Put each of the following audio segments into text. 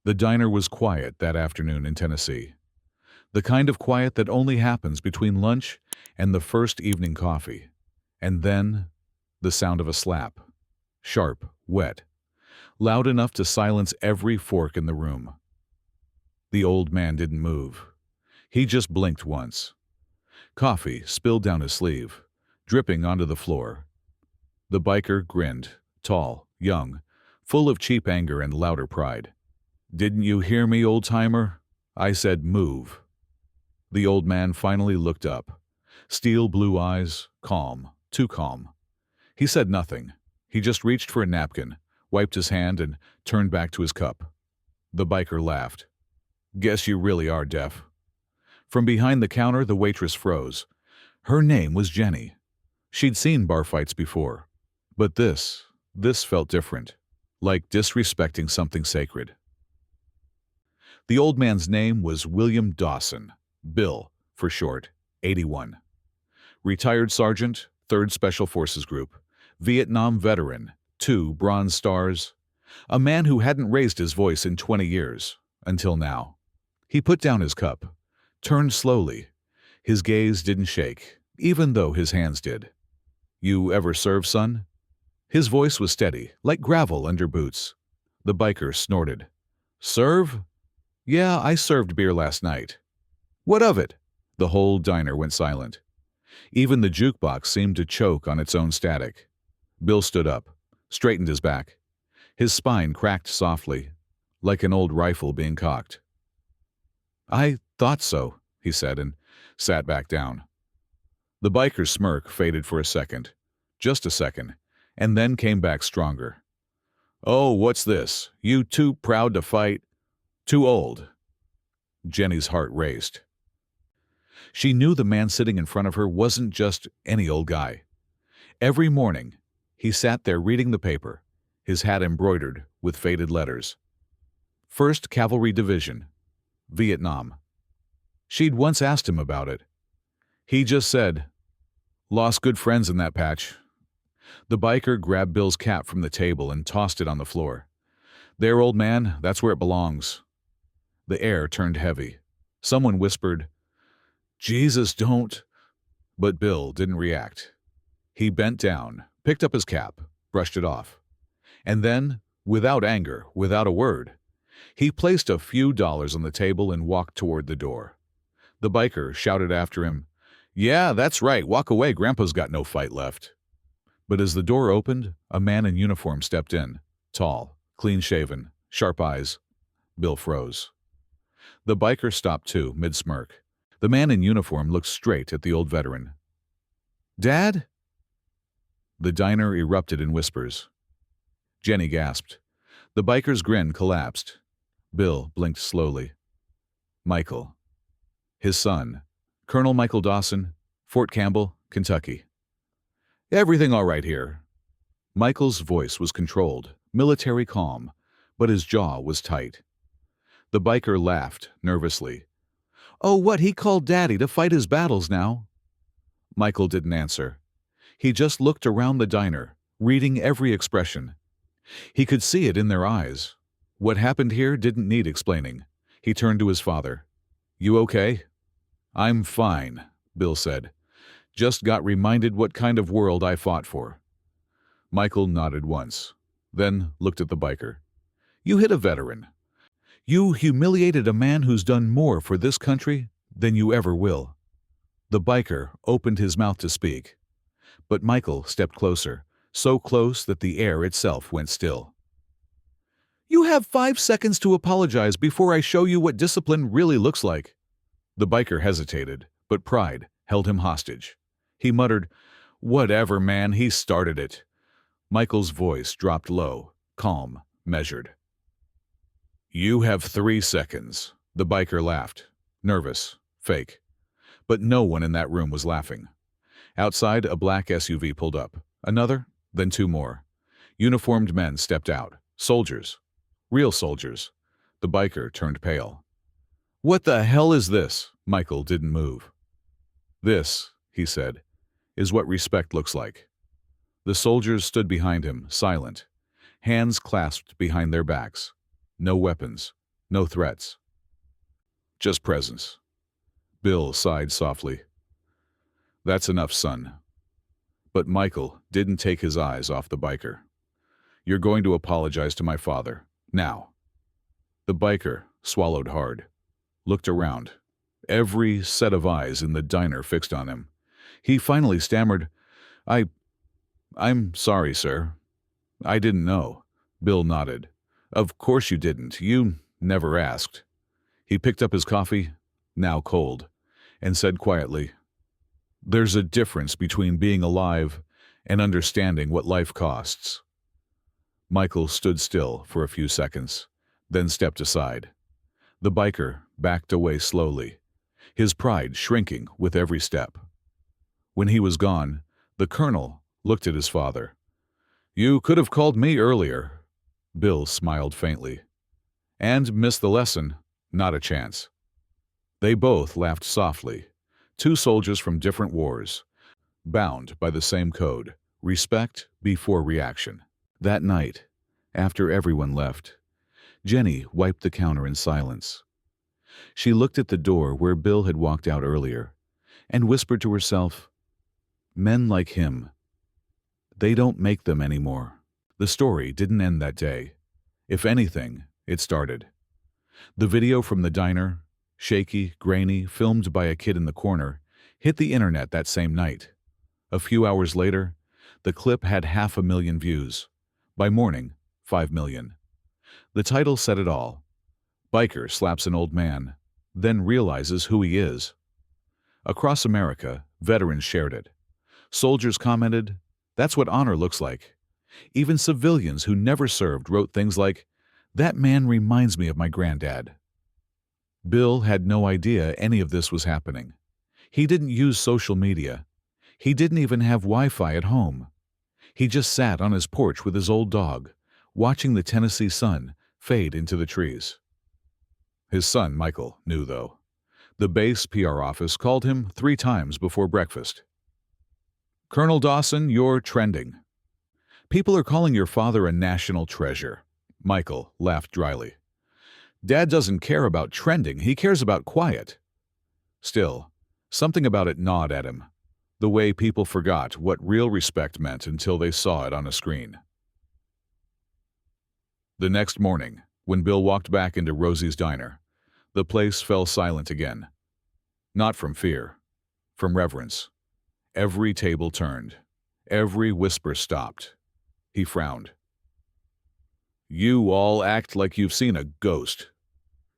The diner was quiet that afternoon in Tennessee. The kind of quiet that only happens between lunch and the first evening coffee. And then, the sound of a slap. Sharp, wet, loud enough to silence every fork in the room. The old man didn't move. He just blinked once. Coffee spilled down his sleeve, dripping onto the floor. The biker grinned, tall, young, full of cheap anger and louder pride. "Didn't you hear me, old-timer? I said move." The old man finally looked up. Steel blue eyes, calm, too calm. He said nothing. He just reached for a napkin, wiped his hand, and turned back to his cup. The biker laughed. "Guess you really are deaf." From behind the counter, the waitress froze. Her name was Jenny. She'd seen bar fights before. But this felt different, like disrespecting something sacred. The old man's name was William Dawson, Bill, for short, 81. Retired sergeant, 3rd Special Forces Group, Vietnam veteran, 2 Bronze Stars, a man who hadn't raised his voice in 20 years, until now. He put down his cup, turned slowly. His gaze didn't shake, even though his hands did. "You ever serve, son?" His voice was steady, like gravel under boots. The biker snorted. "Serve? Yeah, I served beer last night." "What of it?" The whole diner went silent. Even the jukebox seemed to choke on its own static. Bill stood up, straightened his back. His spine cracked softly, like an old rifle being cocked. "I thought so," he said, and sat back down. The biker's smirk faded for a second, just a second, and then came back stronger. "Oh, what's this? You too proud to fight? Too old?" Jenny's heart raced. She knew the man sitting in front of her wasn't just any old guy. Every morning, he sat there reading the paper, his hat embroidered with faded letters. 1st Cavalry Division, Vietnam. She'd once asked him about it. He just said, "Lost good friends in that patch." The biker grabbed Bill's cap from the table and tossed it on the floor. "There, old man, that's where it belongs." The air turned heavy. Someone whispered, "Jesus, don't." But Bill didn't react. He bent down, picked up his cap, brushed it off. And then, without anger, without a word, he placed a few dollars on the table and walked toward the door. The biker shouted after him, "Yeah, that's right, walk away, Grandpa's got no fight left." But as the door opened, a man in uniform stepped in, tall, clean-shaven, sharp eyes. Bill froze. The biker stopped too, mid-smirk. The man in uniform looked straight at the old veteran. "Dad?" The diner erupted in whispers. Jenny gasped. The biker's grin collapsed. Bill blinked slowly. Michael. His son, Colonel Michael Dawson, Fort Campbell, Kentucky. "Everything all right here?" Michael's voice was controlled, military calm, but his jaw was tight. The biker laughed nervously. "Oh, what, he called Daddy to fight his battles now?" Michael didn't answer. He just looked around the diner, reading every expression. He could see it in their eyes. What happened here didn't need explaining. He turned to his father. "You okay?" "I'm fine," Bill said. "Just got reminded what kind of world I fought for." Michael nodded once, then looked at the biker. "You hit a veteran. You humiliated a man who's done more for this country than you ever will." The biker opened his mouth to speak, but Michael stepped closer, so close that the air itself went still. "You have 5 seconds to apologize before I show you what discipline really looks like." The biker hesitated, but pride held him hostage. He muttered, "Whatever, man, he started it." Michael's voice dropped low, calm, measured. "You have 3 seconds." The biker laughed, nervous, fake. But no one in that room was laughing. Outside, a black SUV pulled up. Another, then 2 more. Uniformed men stepped out. Soldiers. Real soldiers. The biker turned pale. "What the hell is this?" Michael didn't move. "This," he said, "is what respect looks like." The soldiers stood behind him, silent, hands clasped behind their backs. No weapons, No threats. Just presence. Bill sighed softly. That's enough, son. But Michael didn't take his eyes off the biker. You're going to apologize to my father. Now. The biker swallowed hard, looked around, every set of eyes in the diner fixed on him. He finally stammered, I'm sorry, sir. I didn't know. Bill nodded. Of course you didn't. You never asked. He picked up his coffee, now cold, and said quietly, There's a difference between being alive and understanding what life costs. Michael stood still for a few seconds, then stepped aside. The biker backed away slowly, his pride shrinking with every step. When he was gone, the colonel looked at his father. You could have called me earlier. Bill smiled faintly. And missed the lesson. Not a chance. They both laughed softly. Two soldiers from different wars, bound by the same code, respect before reaction. That night, after everyone left, Jenny wiped the counter in silence. She looked at the door where Bill had walked out earlier and whispered to herself, Men like him, they don't make them anymore. The story didn't end that day. If anything, it started. The video from the diner, shaky, grainy, filmed by a kid in the corner, hit the internet that same night. A few hours later, the clip had 500,000 views. By morning, 5 million. The title said it all. Biker slaps an old man, then realizes who he is. Across America, veterans shared it. Soldiers commented, That's what honor looks like. Even civilians who never served wrote things like, That man reminds me of my granddad. Bill had no idea any of this was happening. He didn't use social media. He didn't even have Wi-Fi at home. He just sat on his porch with his old dog, watching the Tennessee sun fade into the trees. His son, Michael, knew, though. The base PR office called him 3 times before breakfast. Colonel Dawson, you're trending. People are calling your father a national treasure. Michael laughed dryly. Dad doesn't care about trending, he cares about quiet. Still, something about it gnawed at him, the way people forgot what real respect meant until they saw it on a screen. The next morning, when Bill walked back into Rosie's diner, the place fell silent again. Not from fear, from reverence. Every table turned. Every whisper stopped. He frowned. You all act like you've seen a ghost.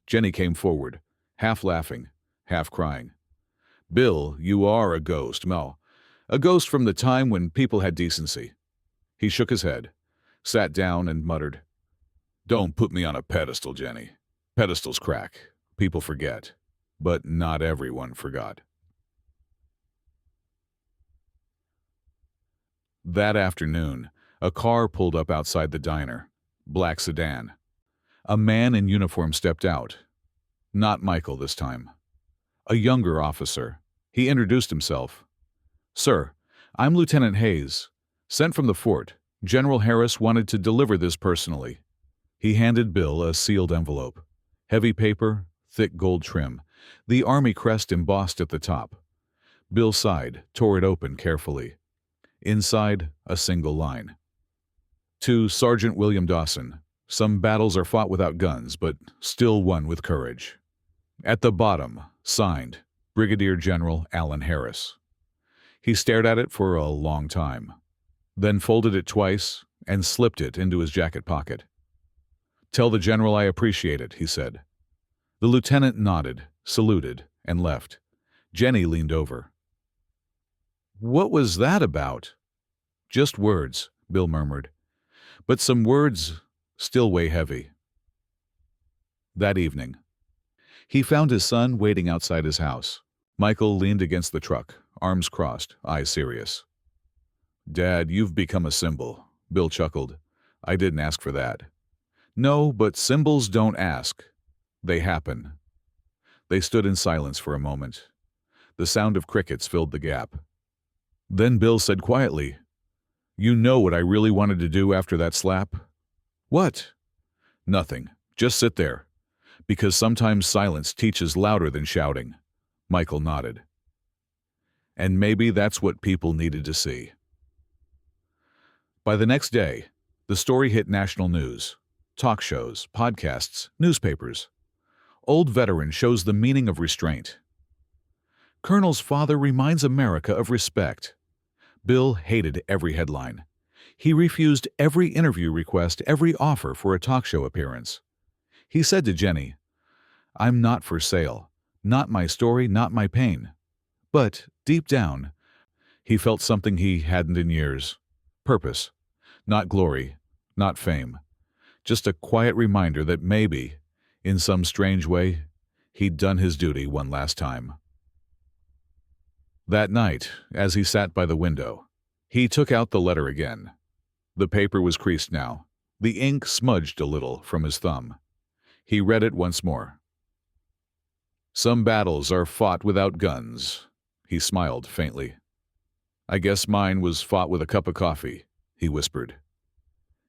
Jenny came forward, half laughing, half crying. Bill, you are a ghost, Mel. A ghost from the time when people had decency. He shook his head, sat down and muttered, Don't put me on a pedestal, Jenny. Pedestals crack. People forget. But not everyone forgot. That afternoon, a car pulled up outside the diner. Black sedan. A man in uniform stepped out. Not Michael this time. A younger officer. He introduced himself. Sir, I'm Lieutenant Hayes, sent from the fort. General Harris wanted to deliver this personally. He handed Bill a sealed envelope. Heavy paper, thick gold trim, the Army crest embossed at the top. Bill sighed, tore it open carefully. Inside, a single line. To Sergeant William Dawson, some battles are fought without guns, but still won with courage. At the bottom, signed, Brigadier General Alan Harris. He stared at it for a long time, then folded it twice and slipped it into his jacket pocket. Tell the general I appreciate it, he said. The lieutenant nodded, saluted, and left. Jenny leaned over. What was that about? Just words, Bill murmured. But some words still weigh heavy. That evening, he found his son waiting outside his house. Michael leaned against the truck, arms crossed, eyes serious. Dad, you've become a symbol, Bill chuckled. I didn't ask for that. No, but symbols don't ask. They happen. They stood in silence for a moment. The sound of crickets filled the gap. Then Bill said quietly, You know what I really wanted to do after that slap? What? Nothing. Just sit there. Because sometimes silence teaches louder than shouting. Michael nodded. And maybe that's what people needed to see. By the next day, the story hit national news, talk shows, podcasts, newspapers. Old veteran shows the meaning of restraint. Colonel's father reminds America of respect. Bill hated every headline. He refused every interview request, every offer for a talk show appearance. He said to Jenny, "I'm not for sale. Not my story, not my pain." But, deep down, he felt something he hadn't in years. Purpose. Not glory, not fame. Just a quiet reminder that maybe, in some strange way, he'd done his duty one last time. That night, as he sat by the window, he took out the letter again. The paper was creased now, the ink smudged a little from his thumb. He read it once more. "Some battles are fought without guns." He smiled faintly. "I guess mine was fought with a cup of coffee," he whispered.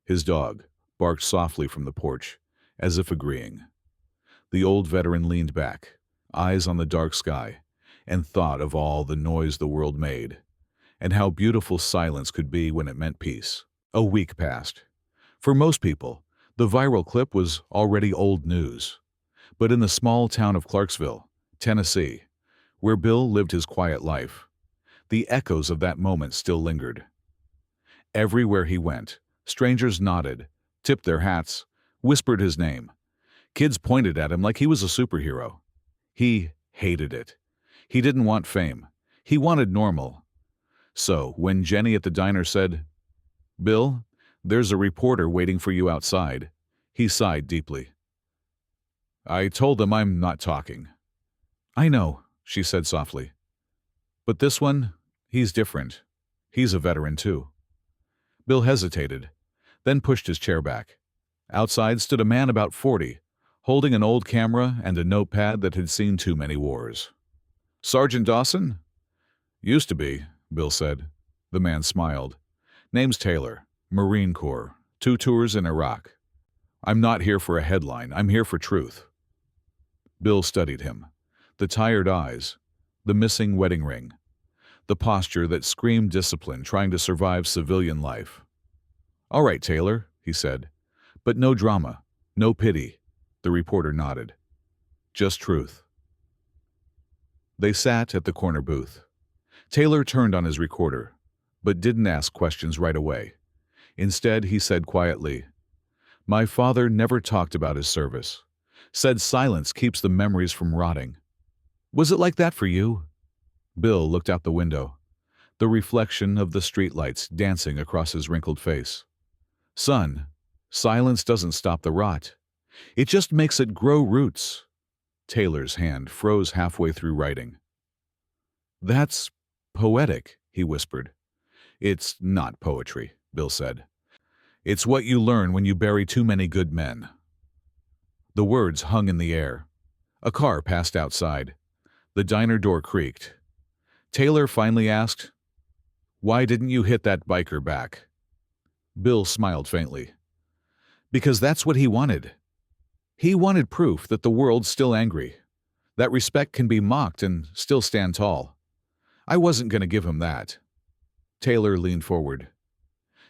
His dog barked softly from the porch, as if agreeing. The old veteran leaned back, eyes on the dark sky, and thought of all the noise the world made, and how beautiful silence could be when it meant peace. A week passed. For most people, the viral clip was already old news. But in the small town of Clarksville, Tennessee, where Bill lived his quiet life, the echoes of that moment still lingered. Everywhere he went, strangers nodded, tipped their hats, whispered his name. Kids pointed at him like he was a superhero. He hated it. He didn't want fame. He wanted normal. So, when Jenny at the diner said, "Bill, there's a reporter waiting for you outside," he sighed deeply. "I told them I'm not talking." "I know," she said softly. "But this one, he's different. He's a veteran, too." Bill hesitated, then pushed his chair back. Outside stood a man about 40, holding an old camera and a notepad that had seen too many wars. "Sergeant Dawson?" "Used to be," Bill said. The man smiled. "Name's Taylor, Marine Corps, 2 tours in Iraq. I'm not here for a headline, I'm here for truth." Bill studied him. The tired eyes, the missing wedding ring, the posture that screamed discipline trying to survive civilian life. "All right, Taylor," he said, "but no drama, no pity." The reporter nodded. "Just truth." They sat at the corner booth. Taylor turned on his recorder, but didn't ask questions right away. Instead, he said quietly, "My father never talked about his service. Said silence keeps the memories from rotting. Was it like that for you?" Bill looked out the window, the reflection of the streetlights dancing across his wrinkled face. "Son, silence doesn't stop the rot. It just makes it grow roots." Taylor's hand froze halfway through writing. "That's poetic," he whispered. "It's not poetry," Bill said. "It's what you learn when you bury too many good men." The words hung in the air. A car passed outside. The diner door creaked. Taylor finally asked, "Why didn't you hit that biker back?" Bill smiled faintly. "Because that's what he wanted. He wanted proof that the world's still angry, that respect can be mocked and still stand tall. I wasn't going to give him that." Taylor leaned forward.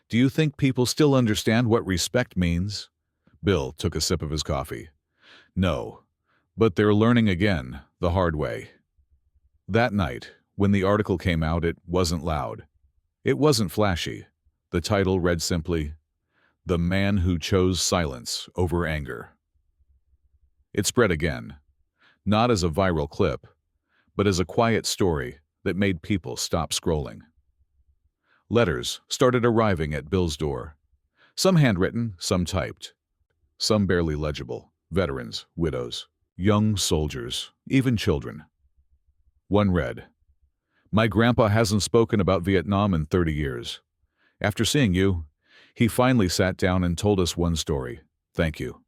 "Do you think people still understand what respect means?" Bill took a sip of his coffee. "No, but they're learning again, the hard way." That night, when the article came out, it wasn't loud. It wasn't flashy. The title read simply, "The Man Who Chose Silence Over Anger." It spread again, not as a viral clip, but as a quiet story that made people stop scrolling. Letters started arriving at Bill's door. Some handwritten, some typed. Some barely legible. Veterans, widows, young soldiers, even children. One read, "My grandpa hasn't spoken about Vietnam in 30 years. After seeing you, he finally sat down and told us one story. Thank you."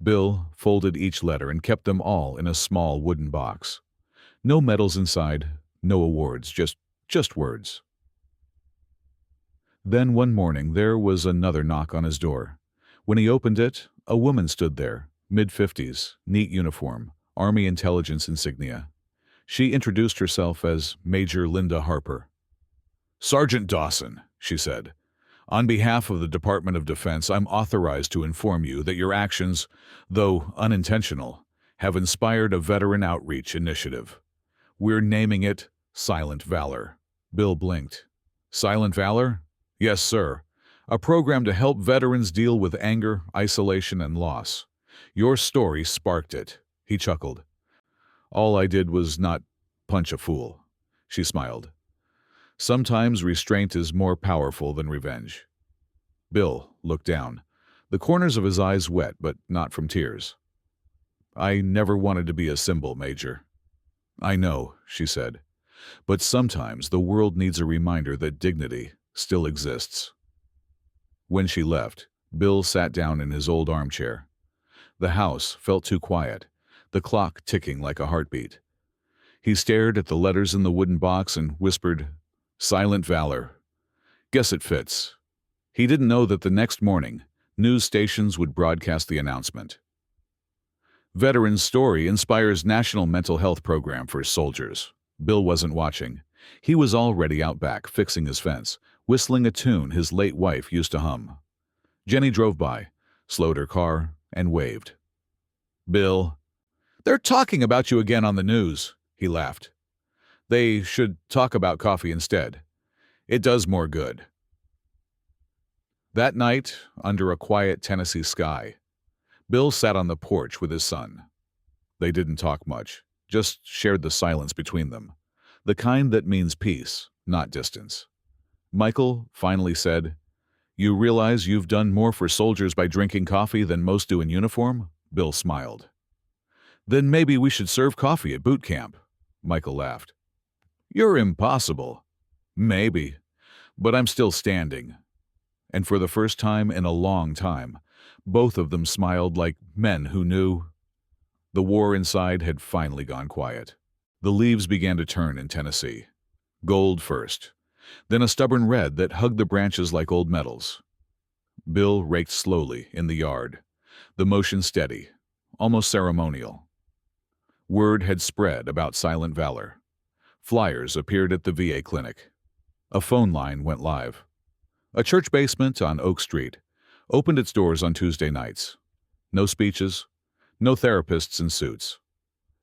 Bill folded each letter and kept them all in a small wooden box. No medals inside, no awards, just words. Then one morning there was another knock on his door. When he opened it, a woman stood there, Mid-50s, neat uniform, Army intelligence insignia. She introduced herself as Major Linda Harper. "Sergeant Dawson," she said, "on behalf of the Department of Defense, I'm authorized to inform you that your actions, though unintentional, have inspired a veteran outreach initiative. We're naming it Silent Valor." Bill blinked. "Silent Valor?" "Yes, sir. A program to help veterans deal with anger, isolation, and loss. Your story sparked it." He chuckled. "All I did was not punch a fool." She smiled. "Sometimes restraint is more powerful than revenge." Bill looked down, the corners of his eyes wet, but not from tears. "I never wanted to be a symbol, Major." "I know," she said, "but sometimes the world needs a reminder that dignity still exists." When she left, Bill sat down in his old armchair. The house felt too quiet, the clock ticking like a heartbeat. He stared at the letters in the wooden box and whispered, "Silent Valor. Guess it fits." He didn't know that the next morning, news stations would broadcast the announcement. Veteran's story inspires National Mental Health Program for soldiers. Bill wasn't watching. He was already out back, fixing his fence, whistling a tune his late wife used to hum. Jenny drove by, slowed her car, and waved. "Bill, they're talking about you again on the news," he laughed. "They should talk about coffee instead. It does more good." That night, under a quiet Tennessee sky, Bill sat on the porch with his son. They didn't talk much, just shared the silence between them, the kind that means peace, not distance. Michael finally said, "You realize you've done more for soldiers by drinking coffee than most do in uniform?" Bill smiled. "Then maybe we should serve coffee at boot camp." Michael laughed. "You're impossible." "Maybe, but I'm still standing." And for the first time in a long time, both of them smiled like men who knew. The war inside had finally gone quiet. The leaves began to turn in Tennessee. Gold first, then a stubborn red that hugged the branches like old metals. Bill raked slowly in the yard, the motion steady, almost ceremonial. Word had spread about Silent Valor. Flyers appeared at the VA clinic. A phone line went live. A church basement on Oak Street opened its doors on Tuesday nights. No speeches, no therapists in suits.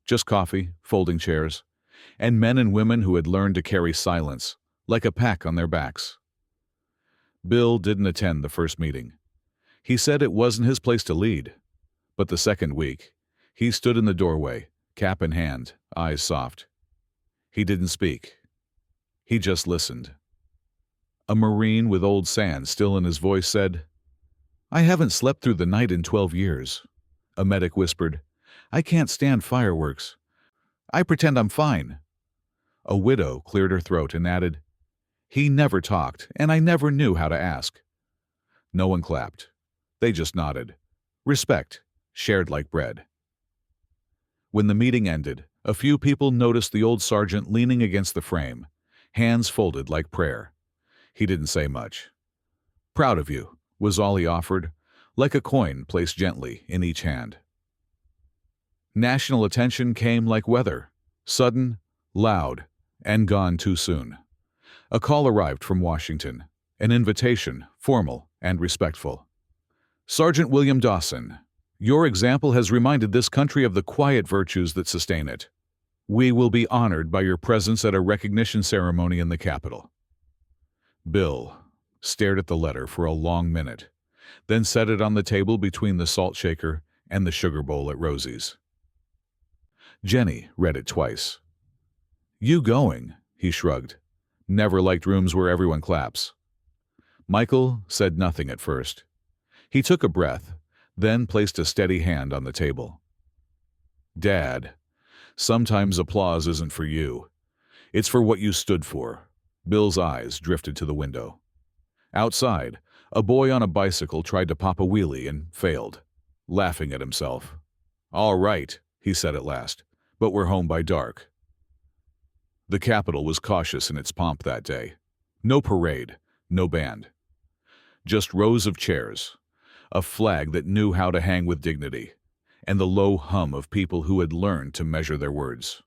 Just coffee, folding chairs, and men and women who had learned to carry silence, like a pack on their backs. Bill didn't attend the first meeting. He said it wasn't his place to lead. But the second week, he stood in the doorway, cap in hand, eyes soft. He didn't speak. He just listened. A Marine with old sand still in his voice said, "I haven't slept through the night in 12 years. A medic whispered, "I can't stand fireworks. I pretend I'm fine." A widow cleared her throat and added, "He never talked, and I never knew how to ask." No one clapped. They just nodded. Respect, shared like bread. When the meeting ended, a few people noticed the old sergeant leaning against the frame, hands folded like prayer. He didn't say much. "Proud of you," was all he offered, like a coin placed gently in each hand. National attention came like weather, sudden, loud, and gone too soon. A call arrived from Washington, an invitation, formal and respectful. "Sergeant William Dawson, your example has reminded this country of the quiet virtues that sustain it. We will be honored by your presence at a recognition ceremony in the Capitol." Bill stared at the letter for a long minute, then set it on the table between the salt shaker and the sugar bowl at Rosie's. Jenny read it twice. "You going?" he shrugged. "Never liked rooms where everyone claps." Michael said nothing at first. He took a breath, then placed a steady hand on the table. "Dad, sometimes applause isn't for you. It's for what you stood for." Bill's eyes drifted to the window. Outside, a boy on a bicycle tried to pop a wheelie and failed, laughing at himself. "All right," he said at last, "but we're home by dark." The Capitol was cautious in its pomp that day. No parade, no band. Just rows of chairs, a flag that knew how to hang with dignity, and the low hum of people who had learned to measure their words.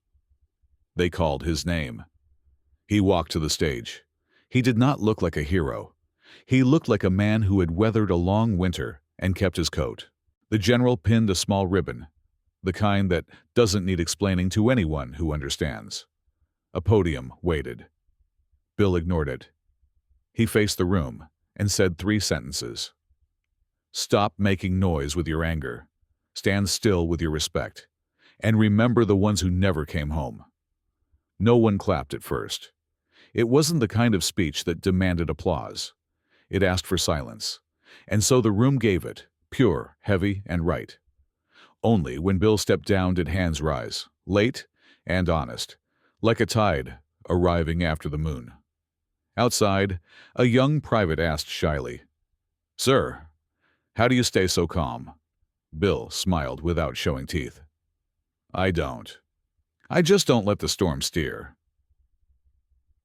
They called his name. He walked to the stage. He did not look like a hero. He looked like a man who had weathered a long winter and kept his coat. The general pinned a small ribbon, the kind that doesn't need explaining to anyone who understands. A podium waited. Bill ignored it. He faced the room and said 3 sentences. Stop making noise with your anger. Stand still with your respect. And remember the ones who never came home. No one clapped at first. It wasn't the kind of speech that demanded applause. It asked for silence. And so the room gave it, pure, heavy, and right. Only when Bill stepped down did hands rise, late and honest, like a tide arriving after the moon. Outside, a young private asked shyly, "Sir, how do you stay so calm?" Bill smiled without showing teeth. "I don't. I just don't let the storm steer."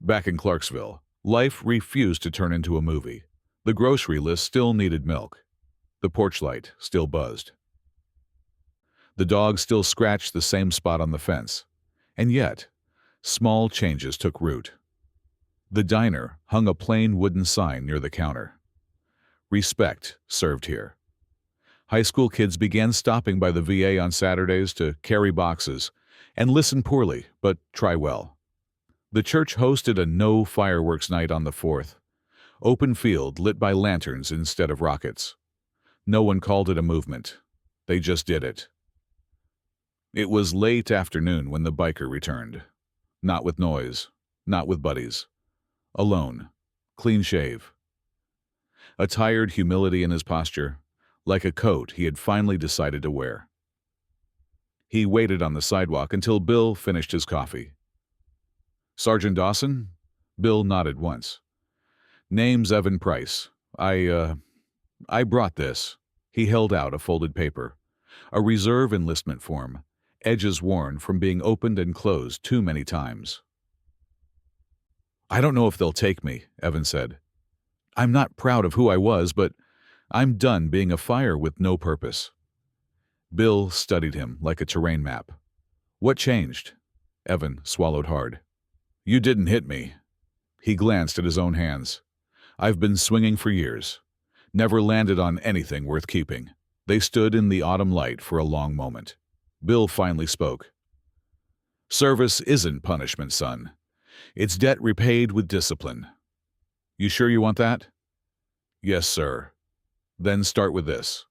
Back in Clarksville, life refused to turn into a movie. The grocery list still needed milk. The porch light still buzzed. The dog still scratched the same spot on the fence. And yet, small changes took root. The diner hung a plain wooden sign near the counter. Respect served here. High school kids began stopping by the VA on Saturdays to carry boxes and listen poorly, but try well. The church hosted a no fireworks night on the 4th. Open field lit by lanterns instead of rockets. No one called it a movement. They just did it. It was late afternoon when the biker returned. Not with noise, not with buddies. Alone, clean shave. A tired humility in his posture, like a coat he had finally decided to wear. He waited on the sidewalk until Bill finished his coffee. "Sergeant Dawson?" Bill nodded once. "Name's Evan Price. I brought this." He held out a folded paper, a reserve enlistment form, edges worn from being opened and closed too many times. "I don't know if they'll take me," Evan said. "I'm not proud of who I was, but I'm done being a fire with no purpose." Bill studied him like a terrain map. "What changed?" Evan swallowed hard. "You didn't hit me." He glanced at his own hands. "I've been swinging for years. Never landed on anything worth keeping." They stood in the autumn light for a long moment. Bill finally spoke. "Service isn't punishment, son. It's debt repaid with discipline. You sure you want that?" "Yes, sir." "Then start with this."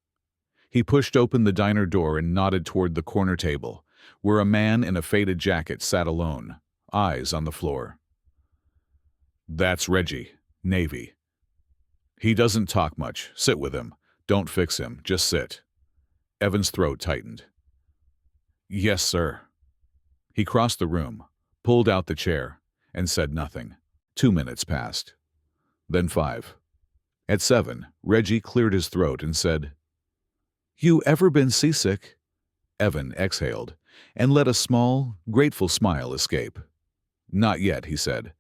He pushed open the diner door and nodded toward the corner table, where a man in a faded jacket sat alone, eyes on the floor. "That's Reggie, Navy. He doesn't talk much. Sit with him. Don't fix him. Just sit." Evan's throat tightened. "Yes, sir." He crossed the room, pulled out the chair, and said nothing. 2 minutes passed. Then 5. At 7, Reggie cleared his throat and said, "You ever been seasick?" Evan exhaled and let a small, grateful smile escape. "Not yet," he said,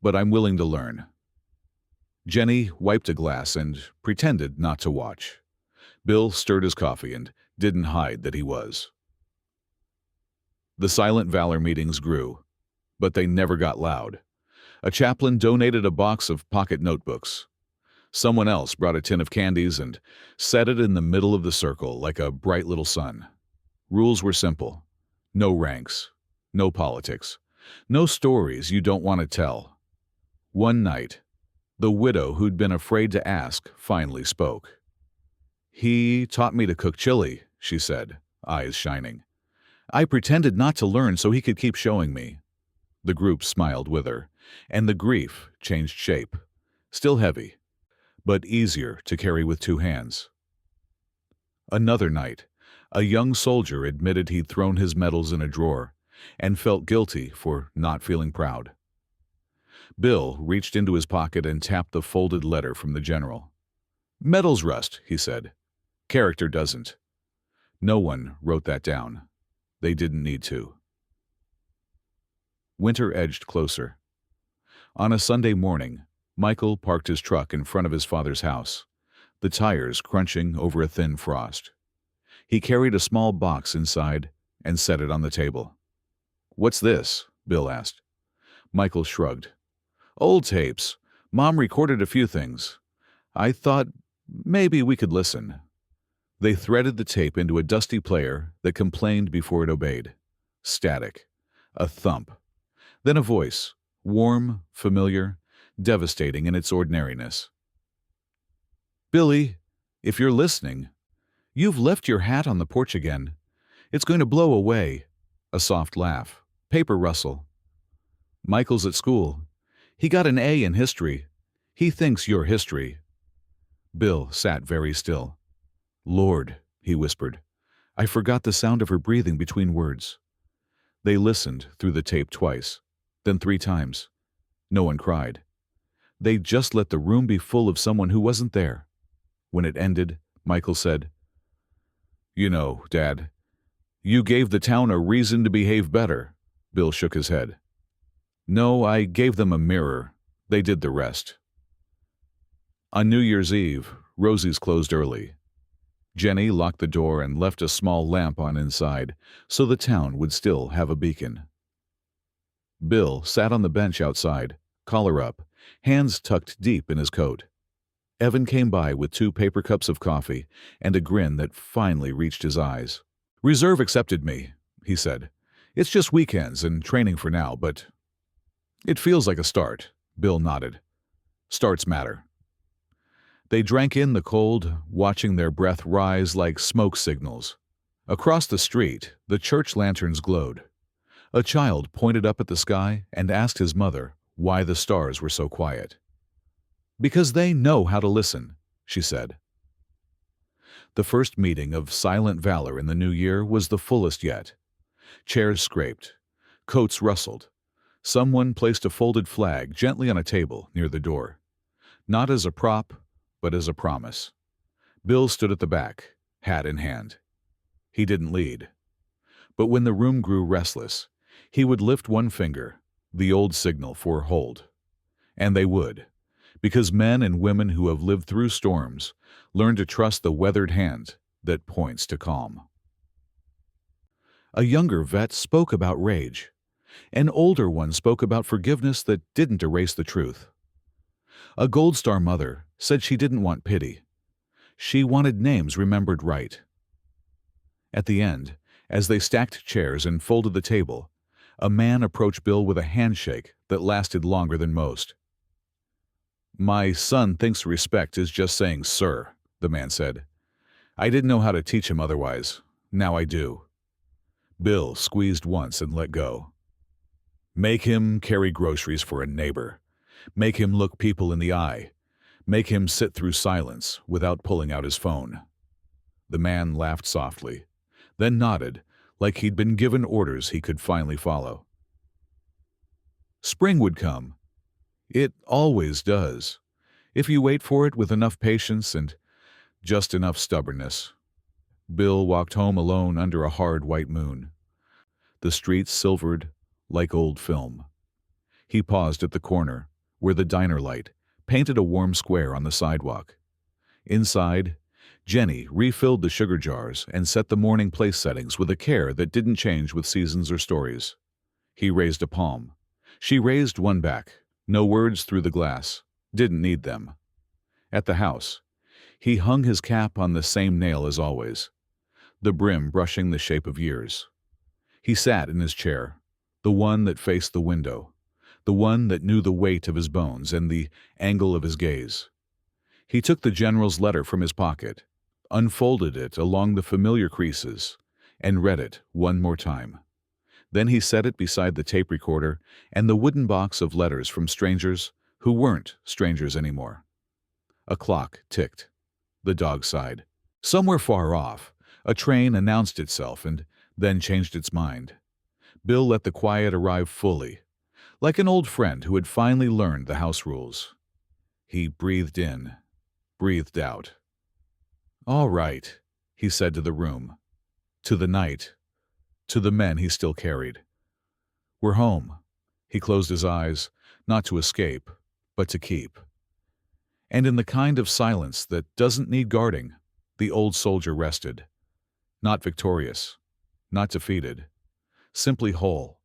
"but I'm willing to learn." Jenny wiped a glass and pretended not to watch. Bill stirred his coffee and didn't hide that he was. The Silent Valor meetings grew, but they never got loud. A chaplain donated a box of pocket notebooks. Someone else brought a tin of candies and set it in the middle of the circle like a bright little sun. Rules were simple. No ranks, no politics, no stories you don't want to tell. One night, the widow who'd been afraid to ask finally spoke. "He taught me to cook chili," she said, eyes shining. "I pretended not to learn so he could keep showing me." The group smiled with her, and the grief changed shape. Still heavy, but easier to carry with 2 hands. Another night, a young soldier admitted he'd thrown his medals in a drawer and felt guilty for not feeling proud. Bill reached into his pocket and tapped the folded letter from the general. "Medals rust," he said. "Character doesn't." No one wrote that down. They didn't need to. Winter edged closer. On a Sunday morning, Michael parked his truck in front of his father's house, the tires crunching over a thin frost. He carried a small box inside and set it on the table. "What's this?" Bill asked. Michael shrugged. "Old tapes. Mom recorded a few things. I thought maybe we could listen." They threaded the tape into a dusty player that complained before it obeyed. Static. A thump. Then a voice, warm, familiar, devastating in its ordinariness. "Billy, if you're listening, you've left your hat on the porch again. It's going to blow away." A soft laugh. Paper rustle. "Michael's at school. He got an A in history. He thinks you're history." Bill sat very still. "Lord," he whispered. I forgot the sound of her breathing between words. They listened through the tape twice, then 3 times. No one cried. They just let the room be full of someone who wasn't there. When it ended, Michael said, "You know, Dad, you gave the town a reason to behave better." Bill shook his head. "No, I gave them a mirror. They did the rest." On New Year's Eve, Rosie's closed early. Jenny locked the door and left a small lamp on inside, so the town would still have a beacon. Bill sat on the bench outside, collar up, hands tucked deep in his coat. Evan came by with 2 paper cups of coffee and a grin that finally reached his eyes. "Reserve accepted me," he said. "It's just weekends and training for now, but it feels like a start." Bill nodded. "Starts matter." They drank in the cold, watching their breath rise like smoke signals. Across the street, the church lanterns glowed. A child pointed up at the sky and asked his mother why the stars were so quiet. "Because they know how to listen," she said. The first meeting of Silent Valor in the new year was the fullest yet. Chairs scraped. Coats rustled. Someone placed a folded flag gently on a table near the door. Not as a prop, but as a promise. Bill stood at the back, hat in hand. He didn't lead. But when the room grew restless, he would lift one finger, the old signal for hold. And they would, because men and women who have lived through storms learn to trust the weathered hand that points to calm. A younger vet spoke about rage. An older one spoke about forgiveness that didn't erase the truth. A Gold Star mother said she didn't want pity. She wanted names remembered right. At the end, as they stacked chairs and folded the table, a man approached Bill with a handshake that lasted longer than most. "My son thinks respect is just saying sir," the man said. "I didn't know how to teach him otherwise. Now I do." Bill squeezed once and let go. "Make him carry groceries for a neighbor. Make him look people in the eye. Make him sit through silence without pulling out his phone." The man laughed softly, then nodded like he'd been given orders he could finally follow. Spring would come. It always does, if you wait for it with enough patience and just enough stubbornness. Bill walked home alone under a hard white moon. The streets silvered like old film. He paused at the corner, where the diner light painted a warm square on the sidewalk. Inside, Jenny refilled the sugar jars and set the morning place settings with a care that didn't change with seasons or stories. He raised a palm. She raised one back. No words through the glass. Didn't need them. At the house, he hung his cap on the same nail as always, the brim brushing the shape of years. He sat in his chair, the one that faced the window, the one that knew the weight of his bones and the angle of his gaze. He took the general's letter from his pocket, unfolded it along the familiar creases, and read it one more time. Then he set it beside the tape recorder and the wooden box of letters from strangers who weren't strangers anymore. A clock ticked. The dog sighed. Somewhere far off, a train announced itself and then changed its mind. Bill let the quiet arrive fully, like an old friend who had finally learned the house rules. He breathed in, breathed out. "All right," he said to the room, to the night, to the men he still carried. "We're home." He closed his eyes, not to escape, but to keep. And in the kind of silence that doesn't need guarding, the old soldier rested. Not victorious, not defeated, simply whole.